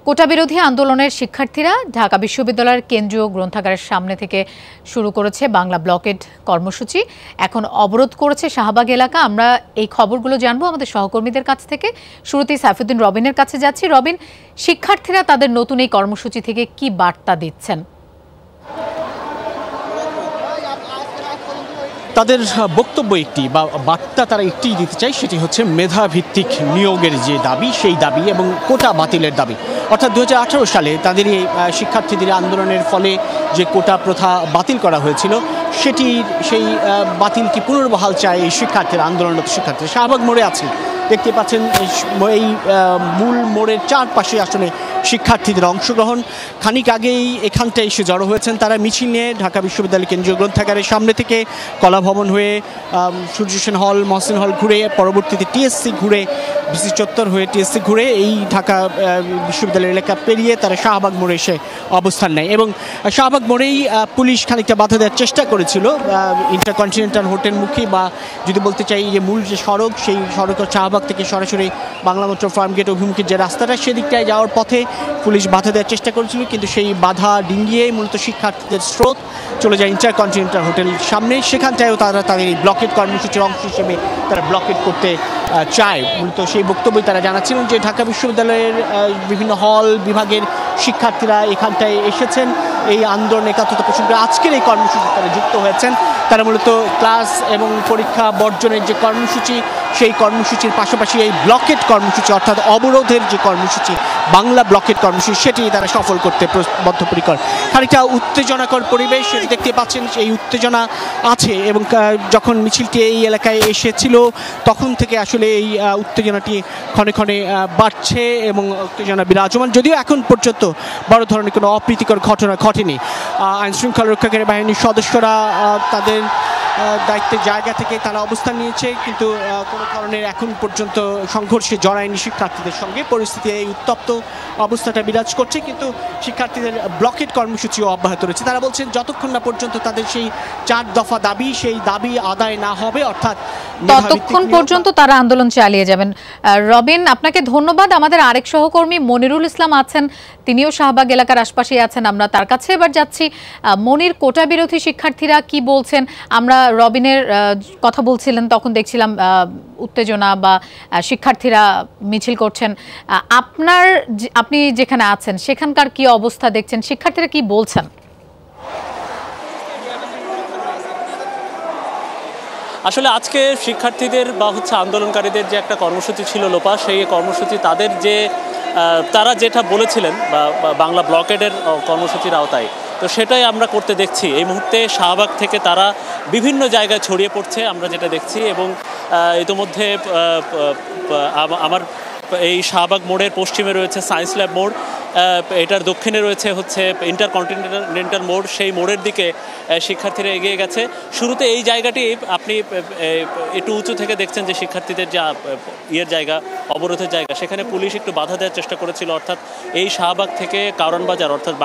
কোটা বিরোধী আন্দোলনের শিক্ষার্থীরা ঢাকা বিশ্ববিদ্যালয়ের কেন্দ্রীয় গ্রন্থাগারের সামনে থেকে শুরু করেছে বাংলা ব্লকেড কর্মসূচি। এখন অবরোধ করেছে শাহবাগ এলাকা। আমরা এই খবরগুলো জানবো আমাদের সহকর্মীদের কাছ থেকে। শুরুতেই সাইফুদ্দিন রবিনের কাছে যাচ্ছি। রবিন, শিক্ষার্থীরা তাদের নতুন এই কর্মসূচি থেকে কি বার্তা দিচ্ছেন? তাদের বক্তব্য একটি বা বার্তা তারা একটি দিতে চায়, সেটি হচ্ছে মেধাভিত্তিক নিয়োগের যে দাবি, সেই দাবি এবং কোটা বাতিলের দাবি। অর্থাৎ 2018 সালে তাদের এই শিক্ষার্থীদের আন্দোলনের ফলে যে কোটা প্রথা বাতিল করা হয়েছিল, সেই বাতিলটি পুনর্বহাল চায় এই শিক্ষার্থীরা, আন্দোলনরত শিক্ষার্থীরা। শাহবাগ মোড়ে আছে, দেখতে পাচ্ছেন এই মূল মোড়ের চারপাশে আসলে শিক্ষার্থীদের অংশগ্রহণ। খানিক আগেই এখানটায় এসে জড়ো হয়েছেন তারা মিছিল নিয়ে ঢাকা বিশ্ববিদ্যালয় কেন্দ্রীয় গ্রন্থাগারের সামনে থেকে কলা ভবন হয়ে সূর্য সেন হল, মহসিন হল ঘুরে, পরবর্তীতে টিএসসি ঘুরে, ভিসি চত্বর হয়ে টিএসসি ঘুরে এই ঢাকা বিশ্ববিদ্যালয় এলাকা পেরিয়ে তারা শাহবাগ মোড়ে এসে অবস্থান নেয়। এবং শাহবাগ মোড়েই পুলিশ খানিকটা বাধা দেওয়ার চেষ্টা করেছিল ইন্টারকন্টিনেন্টাল হোটেলমুখী, বা যদি বলতে চাই যে মূল যে সড়ক, সেই সড়কের শাহবাগ থেকে সরাসরি বাংলা মোটর ফার্মগেট অভিমুখী যে রাস্তাটা, সেদিকটায় যাওয়ার পথে পুলিশ বাধা দেওয়ার চেষ্টা করেছিল, কিন্তু সেই বাধা ডিঙ্গিয়ে মূলত শিক্ষার্থীদের স্রোত চলে যায় ইন্টারকন্টিনেন্টাল হোটেল সামনে। সেখানটায়ও তারা তাদের এই ব্লকেট কর্মসূচির অংশ হিসেবে তারা ব্লকেট করতে চায়। মূলত সেই বক্তব্যই তারা জানাচ্ছিলেন যে ঢাকা বিশ্ববিদ্যালয়ের বিভিন্ন হল বিভাগের শিক্ষার্থীরা এখানটায় এসেছেন এই আন্দোলন একাত্মতা পোষণ করে আজকের এই কর্মসূচি তারা যুক্ত হয়েছেন। তারা মূলত ক্লাস এবং পরীক্ষা বর্জনের যে কর্মসূচি, সেই কর্মসূচির পাশাপাশি এই ব্লকেট কর্মসূচি অর্থাৎ অবরোধের যে কর্মসূচি, বাংলা ব্লকেট কর্মসূচি, সেটি তারা সফল করতে বদ্ধপরিকর। খানিকটা উত্তেজনাকর পরিবেশ দেখতে পাচ্ছেন, এই উত্তেজনা আছে এবং যখন মিছিলটি এই এলাকায় এসেছিল তখন থেকে আসলে এই উত্তেজনাটি ক্ষণে ক্ষণে বাড়ছে এবং উত্তেজনা বিরাজমান। যদিও এখন পর্যন্ত বড় ধরনের কোনো অপ্রীতিকর ঘটনা ঘটেনি। আইনশৃঙ্খলা রক্ষাকারী বাহিনীর সদস্যরা তাদের দায়িত্বের জায়গা থেকে তারা অবস্থান নিয়েছে, কিন্তু কোনো ধরনের এখন পর্যন্ত সংঘর্ষে জড়ায়নি শিক্ষার্থীদের সঙ্গে। পরিস্থিতি এই উত্তপ্ত অবস্থাটা বিরাজ করছে, কিন্তু শিক্ষার্থীদের ব্লকেট কর্মসূচিও অব্যাহত রয়েছে। তারা বলছেন যতক্ষণ না পর্যন্ত তাদের সেই 4 দফা দাবি, সেই দাবি আদায় না হবে, অর্থাৎ ততক্ষণ পর্যন্ত তারা আন্দোলন চালিয়ে যাবেন। রবিন, আপনাকে ধন্যবাদ। আমাদের আরেক সহকর্মী মনিরুল ইসলাম আছেন, তিনিও শাহবাগ এলাকার আশপাশেই আছেন। আমরা তার কাছে এবার যাচ্ছি। মনির, কোটা বিরোধী শিক্ষার্থীরা কি বলছেন? আমরা রবিনের কথা বলছিলেন, তখন দেখছিলাম উত্তেজনা বা শিক্ষার্থীরা মিছিল করছেন। আপনি যেখানে আছেন সেখানকার কি অবস্থা দেখছেন? শিক্ষার্থীরা কি বলছেন? আসলে আজকে শিক্ষার্থীদের বা আন্দোলনকারীদের যে একটা কর্মসূচি ছিল লোপা, সেই কর্মসূচি তারা যেটা বলেছিলেন বা বাংলা ব্লকেডের কর্মসূচির আওতায়, তো সেটাই আমরা করতে দেখছি। এই মুহূর্তে শাহবাগ থেকে তারা বিভিন্ন জায়গায় ছড়িয়ে পড়ছে আমরা যেটা দেখছি। এবং ইতিমধ্যে আমার এই শাহবাগ মোড়ের পশ্চিমে রয়েছে সায়েন্স ল্যাব মোড়, এটার দক্ষিণে রয়েছে ইন্টারকন্টিনেন্টাল মোড়। সেই মোড়ের দিকে শিক্ষার্থীরা এগিয়ে গেছে। শুরুতে এই জায়গাটি আপনি একটু উঁচু থেকে দেখছেন যে শিক্ষার্থীদের যে জায়গা, অবরোধের জায়গা, সেখানে পুলিশ একটু বাধা দেওয়ার চেষ্টা করেছিল। অর্থাৎ এই শাহবাগ থেকে কারণ বাজার অর্থাৎ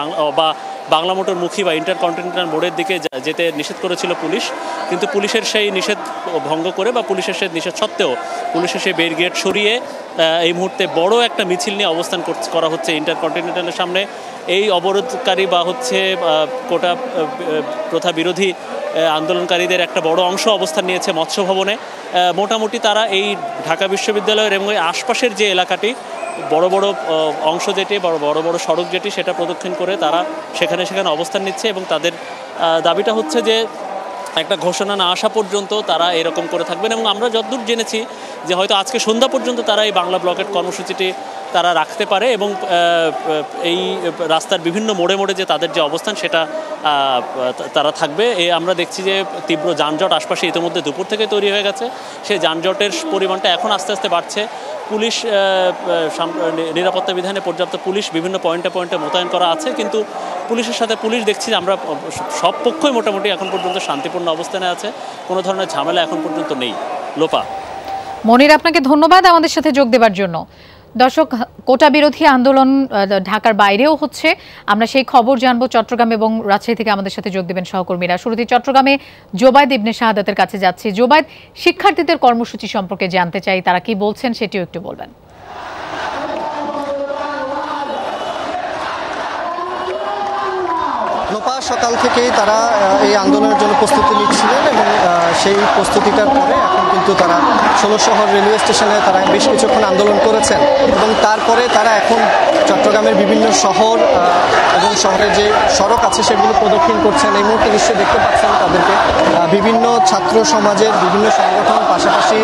বাংলা মোটর মুখী বা ইন্টারকন্টিনেন্টাল মোড়ের দিকে যেতে নিষেধ করেছিল পুলিশ, কিন্তু পুলিশের সেই নিষেধ ভঙ্গ করে বা পুলিশের সেই নিষেধ সত্ত্বেও পুলিশের সেই ব্যারিকেড সরিয়ে এই মুহূর্তে বড় একটা মিছিল নিয়ে অবস্থান করা হচ্ছে ইন্টারকন্টিনেন্টালের সামনে। এই অবরোধকারী বা কোটা প্রথা বিরোধী আন্দোলনকারীদের একটা বড় অংশ অবস্থান নিয়েছে মৎস্য ভবনে। মোটামুটি তারা এই ঢাকা বিশ্ববিদ্যালয়ের এবং এই আশপাশের যে এলাকাটি বড় বড় অংশ যেটি বড় বড় সড়ক যেটি, সেটা প্রদক্ষিণ করে তারা সেখানে অবস্থান নিচ্ছে। এবং তাদের দাবিটা হচ্ছে যে একটা ঘোষণা না আসা পর্যন্ত তারা এরকম করে থাকবেন। এবং আমরা যতদূর জেনেছি যে হয়তো আজকে সন্ধ্যা পর্যন্ত তারা এই বাংলা ব্লকেট কর্মসূচিটি তারা রাখতে পারে এবং এই রাস্তার বিভিন্ন মোড়ে মোড়ে যে তাদের যে অবস্থান সেটা তারা থাকবে। আমরা দেখছি যে তীব্র যানজট আশপাশে ইতিমধ্যে দুপুর থেকে তৈরি হয়ে গেছে। সেই যানজটের পরিমাণটা এখন আস্তে আস্তে বাড়ছে। পুলিশ নিরাপত্তা বিধানে পর্যাপ্ত পুলিশ বিভিন্ন পয়েন্টে মোতায়েন করা আছে, কিন্তু পুলিশের সাথে পুলিশ দেখছি যে আমরা সব পক্ষই মোটামুটি এখন পর্যন্ত শান্তিপূর্ণ অবস্থানে আছে, কোনো ধরনের ঝামেলা এখন পর্যন্ত নেই। লোপা। মনির, আপনাকে ধন্যবাদ আমাদের সাথে যোগ দেওয়ার জন্য। দর্শক, কোটা বিরোধী আন্দোলন ঢাকার বাইরেও হচ্ছে, আমরা সেই খবর জানবো। চট্টগ্রাম এবং রাজশাহী থেকে আমাদের সাথে যোগ দেবেন সহকর্মীরা। শুরুতে চট্টগ্রামে জোবায়েদ ইবনে শাহাদাতের কাছে যাচ্ছি। জোবায়েদ, শিক্ষার্থীদের কর্মসূচি সম্পর্কে জানতে চাই, তারা কি বলছেন সেটিও একটু বলবেন। লোপা সকাল থেকেই তারা এই আন্দোলনের জন্য প্রস্তুতি নিচ্ছিলেন এবং সেই প্রস্তুতিটার পরে এখন কিন্তু তারা ১৬ শহর রেলওয়ে স্টেশনে তারা বেশ কিছুক্ষণ আন্দোলন করেছেন এবং তারপরে তারা এখন চট্টগ্রামের বিভিন্ন শহর এবং শহরের যে সড়ক আছে সেগুলো প্রদক্ষিণ করছেন। এই মুহূর্তে নিশ্চয়ই দেখতে পাচ্ছেন তাদেরকে বিভিন্ন ছাত্র সমাজের বিভিন্ন সংগঠন, পাশাপাশি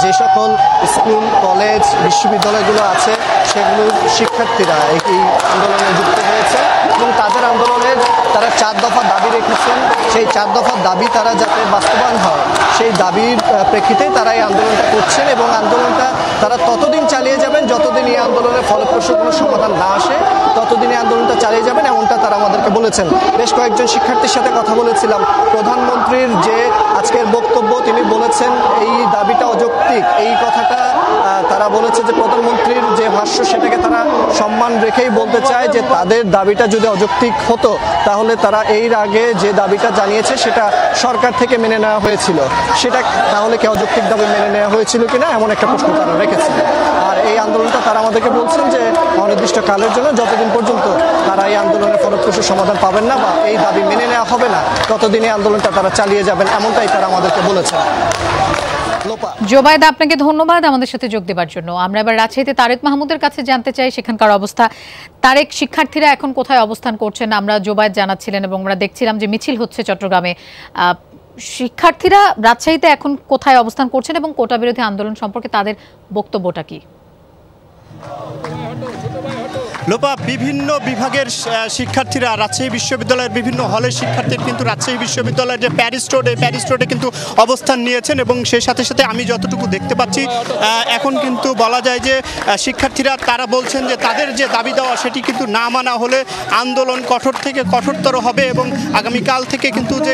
যে সকল স্কুল, কলেজ, বিশ্ববিদ্যালয়গুলো আছে সেগুলোর শিক্ষার্থীরা এই আন্দোলনে যুক্ত হয়েছে এবং তাদের আন্দোলনের তারা 4 দফা দাবি রেখেছেন। সেই 4 দফা দাবি তারা যাতে বাস্তবায়ন হয় সেই দাবির প্রেক্ষিতে তারা এই আন্দোলনটা করছেন এবং আন্দোলনটা তারা ততদিন চালিয়ে যাবেন যতদিন এই আন্দোলনের ফলপ্রসূ কোনো সমাধান না আসে, ততদিন এই আন্দোলনটা চালিয়ে যাবেন এমনটা তারা আমাদেরকে বলেছেন। বেশ কয়েকজন শিক্ষার্থীর সাথে কথা বলেছিলাম। প্রধানমন্ত্রীর যে আজকের বক্তব্য, তিনি বলেছেন এই দাবিটা অযৌক্তিক। এই কথাটা তারা বলেছে যে প্রধানমন্ত্রীর যে ভাষ্য সেটাকে তারা সম্মান রেখেই বলতে চায় যে তাদের দাবিটা যদি অযৌক্তিক হতো তাহলে তারা এর আগে যে দাবিটা জানিয়েছে সেটা সরকার থেকে মেনে নেওয়া হয়েছিল, সেটা তাহলে কি অযৌক্তিক দাবি মেনে নেওয়া হয়েছিল কিনা এমন একটা প্রশ্ন তারা রেখেছে। আর এই আন্দোলনটা তারা আমাদেরকে বলছেন যে অনির্দিষ্টকালের জন্য, যতদিন পর্যন্ত তারা এই আন্দোলনের ফলপ্রসূ সমাধান পাবেন না বা এই দাবি মেনে নেওয়া হবে না ততদিন এই আন্দোলনটা তারা চালিয়ে যাবেন, এমনটাই তারা আমাদেরকে বলেছেন। জোবায়েদা, আপনাকে ধন্যবাদ আমাদের সাথে যোগ দেওয়ার জন্য। আমরা এবার রাজশাহীতে তারেক মাহমুদের কাছে জানতে চাই সেখানকার অবস্থা। তারেক, শিক্ষার্থীরা এখন কোথায় অবস্থান করছেন? আমরা জোবায়েদ জানাচ্ছিলেন এবং আমরা দেখছিলাম যে মিছিল হচ্ছে চট্টগ্রামে। শিক্ষার্থীরা রাজশাহীতে এখন কোথায় অবস্থান করছেন এবং কোটা বিরোধী আন্দোলন সম্পর্কে তাদের বক্তব্যটা কি? লোপা, বিভিন্ন বিভাগের শিক্ষার্থীরা রাজশাহী বিশ্ববিদ্যালয়ের বিভিন্ন হলের শিক্ষার্থীরা কিন্তু রাজশাহী বিশ্ববিদ্যালয়ের যে প্যারিস রোড, এই প্যারিস রোডে কিন্তু অবস্থান নিয়েছেন এবং সেই সাথে সাথে আমি যতটুকু দেখতে পাচ্ছি এখন কিন্তু বলা যায় যে শিক্ষার্থীরা তারা বলছেন যে তাদের যে দাবি দেওয়া সেটি কিন্তু না মানা হলে আন্দোলন কঠোর থেকে কঠোরতর হবে এবং আগামীকাল থেকে কিন্তু যে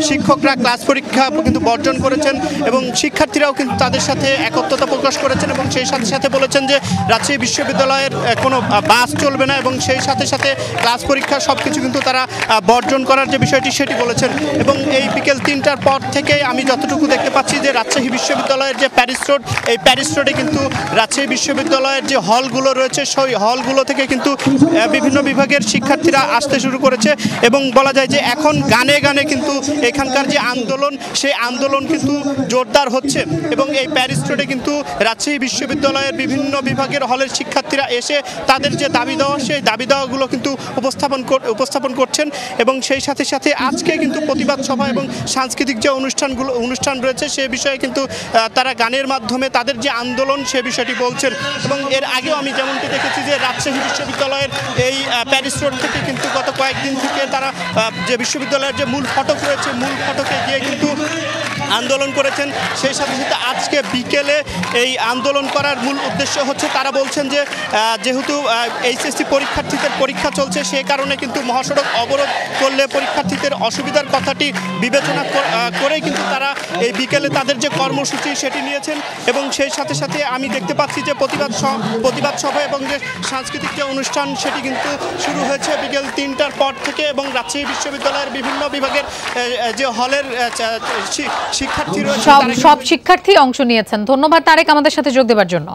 শিক্ষকরা ক্লাস পরীক্ষা কিন্তু বর্জন করেছেন এবং শিক্ষার্থীরাও কিন্তু তাদের সাথে একত্রতা প্রকাশ করেছেন এবং সেই সাথে সাথে বলেছেন যে রাজশাহী বিশ্ববিদ্যালয়ের কোনো বাস চলবে না এবং সেই সাথে সাথে ক্লাস পরীক্ষা সব কিছু কিন্তু তারা বর্জন করার যে বিষয়টি সেটি বলেছেন। এবং এই বিকেল 3টার পর থেকে আমি যতটুকু দেখতে পাচ্ছি যে রাজশাহী বিশ্ববিদ্যালয়ের যে প্যারিস রোড, এই প্যারিস রোডে কিন্তু রাজশাহী বিশ্ববিদ্যালয়ের যে হলগুলো রয়েছে সেই হলগুলো থেকে কিন্তু বিভিন্ন বিভাগের শিক্ষার্থীরা আসতে শুরু করেছে এবং বলা যায় যে এখন গানে গানে কিন্তু এখানকার যে আন্দোলন সেই আন্দোলন কিন্তু জোরদার হচ্ছে এবং এই প্যারিস রোডে কিন্তু রাজশাহী বিশ্ববিদ্যালয়ের বিভিন্ন বিভাগের হলের শিক্ষার্থীরা এসে তাদের যে দাবি দেওয়া সেই দাবি দেওয়াগুলো কিন্তু উপস্থাপন করছেন এবং সেই সাথে সাথে আজকে কিন্তু প্রতিবাদ সভা এবং সাংস্কৃতিক যে অনুষ্ঠান রয়েছে সে বিষয়ে কিন্তু তারা গানের মাধ্যমে তাদের যে আন্দোলন সে বিষয়টি বলছেন। এবং এর আগেও আমি যেমনটি দেখেছি যে রাজশাহী বিশ্ববিদ্যালয়ের এই প্যারিস রোড থেকে কিন্তু গত কয়েকদিন থেকে তারা যে বিশ্ববিদ্যালয়ের যে মূল ফটক রয়েছে মূল ফটকে গিয়ে কিন্তু আন্দোলন করেছেন। সেই সাথে সাথে আজকে বিকেলে এই আন্দোলন করার মূল উদ্দেশ্য হচ্ছে তারা বলছেন যে যেহেতু এইচএসসি পরীক্ষার্থীদের পরীক্ষা চলছে সে কারণে কিন্তু মহাসড়ক অবরোধ করলে পরীক্ষার্থীদের অসুবিধার কথাটি বিবেচনা করেই কিন্তু তারা এই বিকেলে তাদের যে কর্মসূচি সেটি নিয়েছেন এবং সেই সাথে সাথে আমি দেখতে পাচ্ছি যে প্রতিবাদ সভা এবং যে সাংস্কৃতিক যে অনুষ্ঠান সেটি কিন্তু শুরু হয়েছে বিকেল 3টার পর থেকে এবং রাজশাহী বিশ্ববিদ্যালয়ের বিভিন্ন বিভাগের যে হলের শিক্ষার্থী রয়েছে সব শিক্ষার্থী অংশ নিয়েছেন। ধন্যবাদ তারেক আমাদের সাথে যোগ দেওয়ার জন্য।